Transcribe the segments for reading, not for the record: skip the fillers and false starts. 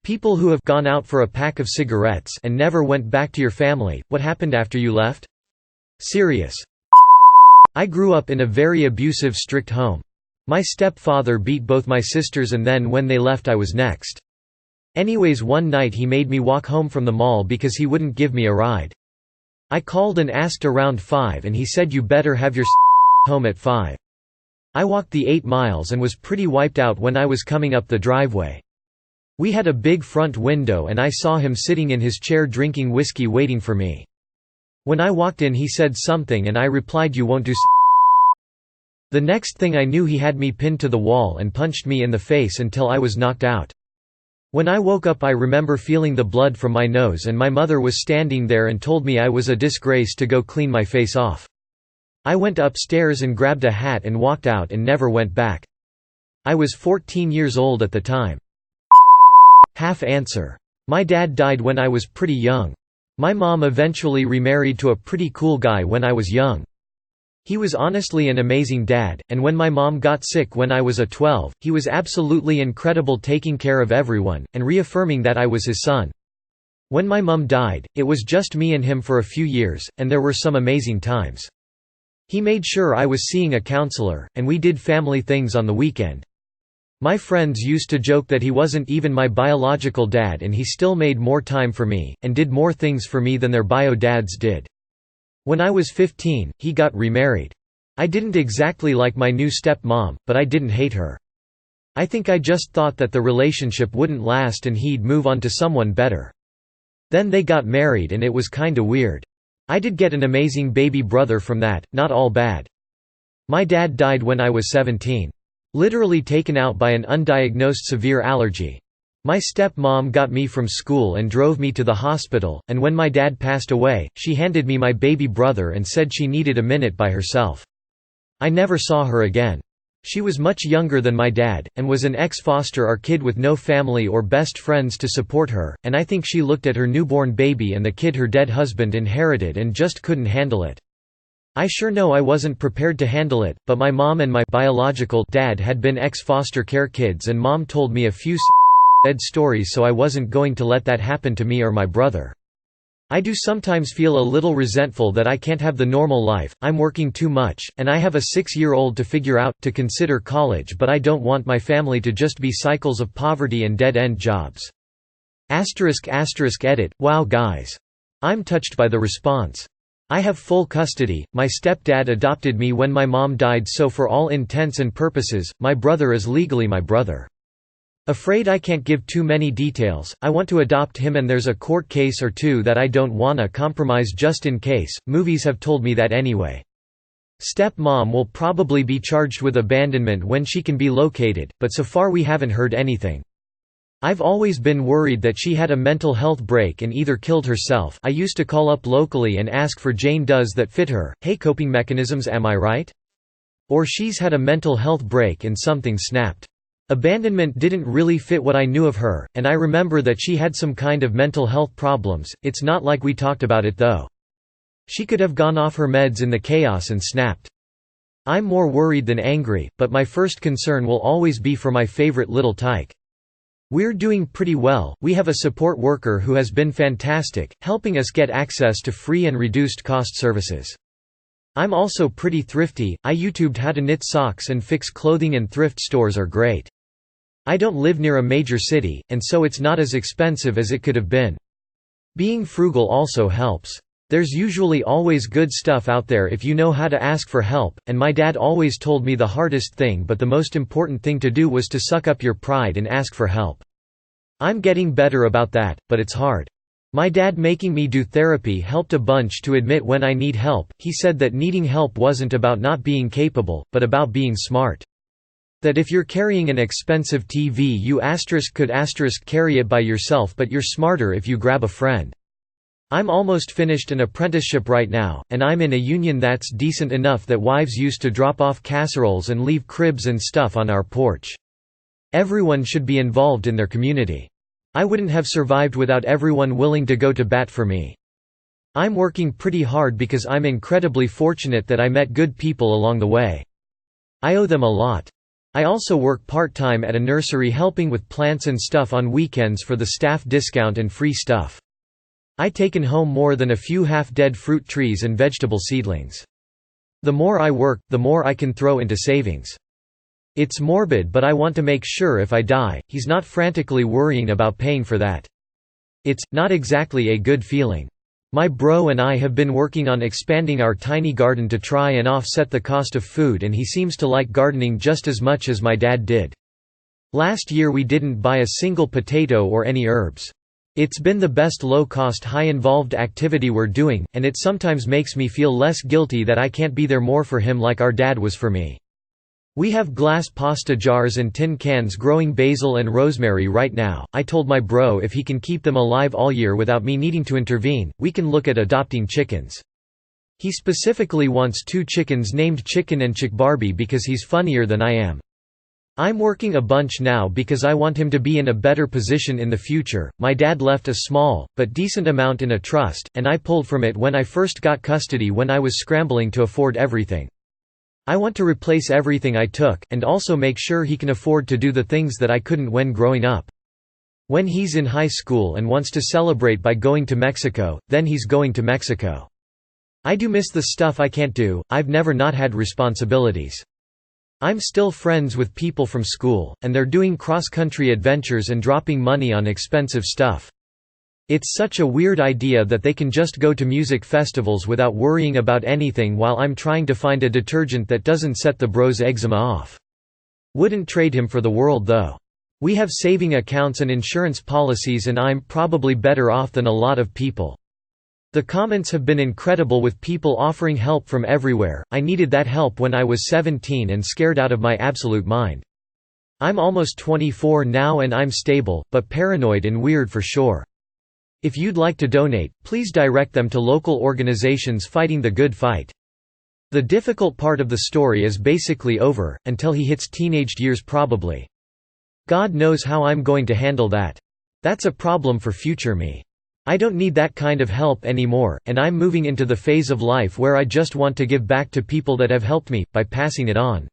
People who have gone out for a pack of cigarettes and never went back to your family, what happened after you left? Serious. I grew up in a very abusive, strict home. My stepfather beat both my sisters and then when they left I was next. Anyways, one night he made me walk home from the mall because he wouldn't give me a ride. I called and asked around 5 and he said you better have your home at 5. I walked the 8 miles and was pretty wiped out when I was coming up the driveway. We had a big front window and I saw him sitting in his chair drinking whiskey waiting for me. When I walked in he said something and I replied you won't do. The next thing I knew he had me pinned to the wall and punched me in the face until I was knocked out. When I woke up I remember feeling the blood from my nose and my mother was standing there and told me I was a disgrace to go clean my face off. I went upstairs and grabbed a hat and walked out and never went back. I was 14 years old at the time. Half answer. My dad died when I was pretty young. My mom eventually remarried to a pretty cool guy when I was young. He was honestly an amazing dad, and when my mom got sick when I was 12, he was absolutely incredible taking care of everyone, and reaffirming that I was his son. When my mom died, it was just me and him for a few years, and there were some amazing times. He made sure I was seeing a counselor, and we did family things on the weekend. My friends used to joke that he wasn't even my biological dad and he still made more time for me, and did more things for me than their bio dads did. When I was 15, he got remarried. I didn't exactly like my new step-mom, but I didn't hate her. I think I just thought that the relationship wouldn't last and he'd move on to someone better. Then they got married and it was kinda weird. I did get an amazing baby brother from that, not all bad. My dad died when I was 17. Literally taken out by an undiagnosed severe allergy. My step-mom got me from school and drove me to the hospital, and when my dad passed away, she handed me my baby brother and said she needed a minute by herself. I never saw her again. She was much younger than my dad, and was an ex-foster kid with no family or best friends to support her, and I think she looked at her newborn baby and the kid her dead husband inherited and just couldn't handle it. I sure know I wasn't prepared to handle it, but my mom and my biological dad had been ex-foster care kids and mom told me a few sad stories, so I wasn't going to let that happen to me or my brother. I do sometimes feel a little resentful that I can't have the normal life. I'm working too much, and I have a 6-year-old to figure out, to consider college, but I don't want my family to just be cycles of poverty and dead-end jobs. **edit. Wow guys. I'm touched by the response. I have full custody, my stepdad adopted me when my mom died, so for all intents and purposes, my brother is legally my brother. Afraid I can't give too many details. I want to adopt him and there's a court case or two that I don't wanna compromise just in case. Movies have told me that anyway. Step-mom will probably be charged with abandonment when she can be located, but so far we haven't heard anything. I've always been worried that she had a mental health break and either killed herself. I used to call up locally and ask for Jane does that fit her, hey coping mechanisms am I right? Or she's had a mental health break and something snapped. Abandonment didn't really fit what I knew of her, and I remember that she had some kind of mental health problems. It's not like we talked about it though. She could have gone off her meds in the chaos and snapped. I'm more worried than angry, but my first concern will always be for my favorite little tyke. We're doing pretty well. We have a support worker who has been fantastic, helping us get access to free and reduced cost services. I'm also pretty thrifty. I YouTubed how to knit socks and fix clothing, and thrift stores are great. I don't live near a major city, and so it's not as expensive as it could have been. Being frugal also helps. There's usually always good stuff out there if you know how to ask for help, and my dad always told me the hardest thing but the most important thing to do was to suck up your pride and ask for help. I'm getting better about that, but it's hard. My dad making me do therapy helped a bunch to admit when I need help. He said that needing help wasn't about not being capable, but about being smart. That if you're carrying an expensive TV you could carry it by yourself, but you're smarter if you grab a friend. I'm almost finished an apprenticeship right now, and I'm in a union that's decent enough that wives used to drop off casseroles and leave cribs and stuff on our porch. Everyone should be involved in their community. I wouldn't have survived without everyone willing to go to bat for me. I'm working pretty hard because I'm incredibly fortunate that I met good people along the way. I owe them a lot. I also work part-time at a nursery helping with plants and stuff on weekends for the staff discount and free stuff. I taken home more than a few half-dead fruit trees and vegetable seedlings. The more I work, the more I can throw into savings. It's morbid, but I want to make sure if I die, he's not frantically worrying about paying for that. It's not exactly a good feeling. My bro and I have been working on expanding our tiny garden to try and offset the cost of food, and he seems to like gardening just as much as my dad did. Last year we didn't buy a single potato or any herbs. It's been the best low-cost, high-involved activity we're doing, and it sometimes makes me feel less guilty that I can't be there more for him like our dad was for me. We have glass pasta jars and tin cans growing basil and rosemary right now. I told my bro if he can keep them alive all year without me needing to intervene, we can look at adopting chickens. He specifically wants 2 chickens named Chicken and Chick Barbie because he's funnier than I am. I'm working a bunch now because I want him to be in a better position in the future. My dad left a small, but decent amount in a trust, and I pulled from it when I first got custody when I was scrambling to afford everything. I want to replace everything I took, and also make sure he can afford to do the things that I couldn't when growing up. When he's in high school and wants to celebrate by going to Mexico, then he's going to Mexico. I do miss the stuff I can't do. I've never not had responsibilities. I'm still friends with people from school, and they're doing cross-country adventures and dropping money on expensive stuff. It's such a weird idea that they can just go to music festivals without worrying about anything while I'm trying to find a detergent that doesn't set the bro's eczema off. Wouldn't trade him for the world though. We have saving accounts and insurance policies, and I'm probably better off than a lot of people. The comments have been incredible with people offering help from everywhere. I needed that help when I was 17 and scared out of my absolute mind. I'm almost 24 now and I'm stable, but paranoid and weird for sure. If you'd like to donate, please direct them to local organizations fighting the good fight. The difficult part of the story is basically over, until he hits teenage years probably. God knows how I'm going to handle that. That's a problem for future me. I don't need that kind of help anymore, and I'm moving into the phase of life where I just want to give back to people that have helped me, by passing it on.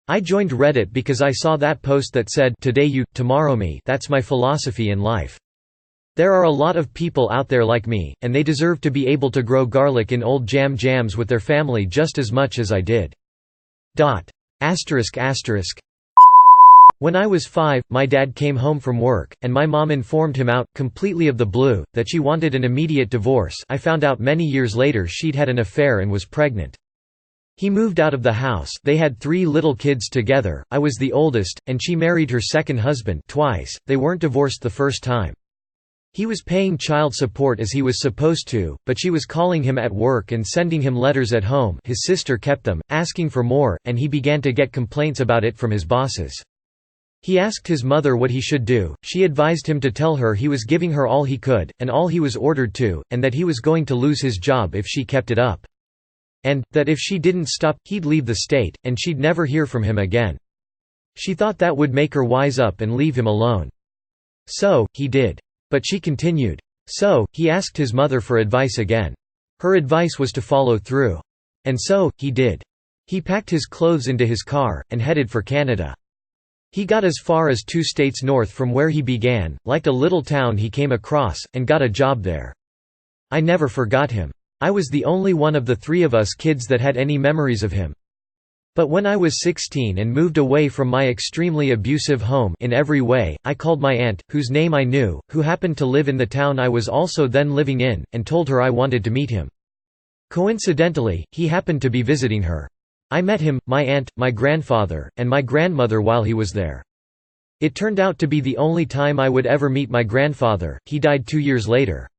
I joined Reddit because I saw that post that said, "Today you, tomorrow me." That's my philosophy in life. There are a lot of people out there like me, and they deserve to be able to grow garlic in old jams with their family just as much as I did. When I was 5, my dad came home from work, and my mom informed him out, completely of the blue, that she wanted an immediate divorce. I found out many years later she'd had an affair and was pregnant. He moved out of the house. They had 3 little kids together. I was the oldest, and she married her second husband twice. They weren't divorced the first time. He was paying child support as he was supposed to, but she was calling him at work and sending him letters at home. His sister kept them, asking for more, and he began to get complaints about it from his bosses. He asked his mother what he should do. She advised him to tell her he was giving her all he could, and all he was ordered to, and that he was going to lose his job if she kept it up. And that if she didn't stop, he'd leave the state, and she'd never hear from him again. She thought that would make her wise up and leave him alone. So, he did. But she continued. So, he asked his mother for advice again. Her advice was to follow through. And so, he did. He packed his clothes into his car, and headed for Canada. He got as far as 2 states north from where he began, liked a little town he came across, and got a job there. I never forgot him. I was the only one of the 3 of us kids that had any memories of him. But when I was 16 and moved away from my extremely abusive home in every way, I called my aunt, whose name I knew, who happened to live in the town I was also then living in, and told her I wanted to meet him. Coincidentally, he happened to be visiting her. I met him, my aunt, my grandfather, and my grandmother while he was there. It turned out to be the only time I would ever meet my grandfather. He died 2 years later.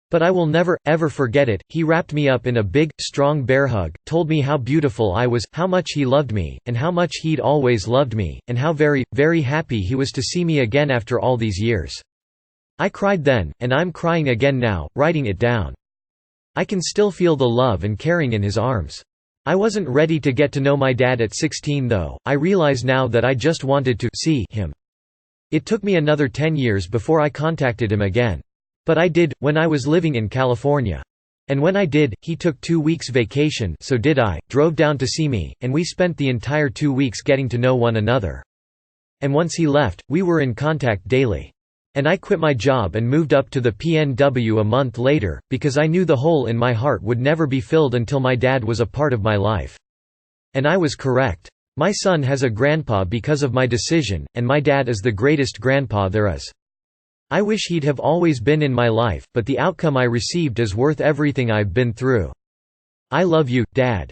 But I will never, ever forget it. He wrapped me up in a big, strong bear hug, told me how beautiful I was, how much he loved me, and how much he'd always loved me, and how very, very happy he was to see me again after all these years. I cried then, and I'm crying again now, writing it down. I can still feel the love and caring in his arms. I wasn't ready to get to know my dad at 16 though. I realize now that I just wanted to see him. It took me another 10 years before I contacted him again. But I did, when I was living in California. And when I did, he took 2 weeks vacation, so did I, drove down to see me, and we spent the entire 2 weeks getting to know one another. And once he left, we were in contact daily. And I quit my job and moved up to the PNW a month later, because I knew the hole in my heart would never be filled until my dad was a part of my life. And I was correct. My son has a grandpa because of my decision, and my dad is the greatest grandpa there is. I wish he'd have always been in my life, but the outcome I received is worth everything I've been through. I love you, Dad.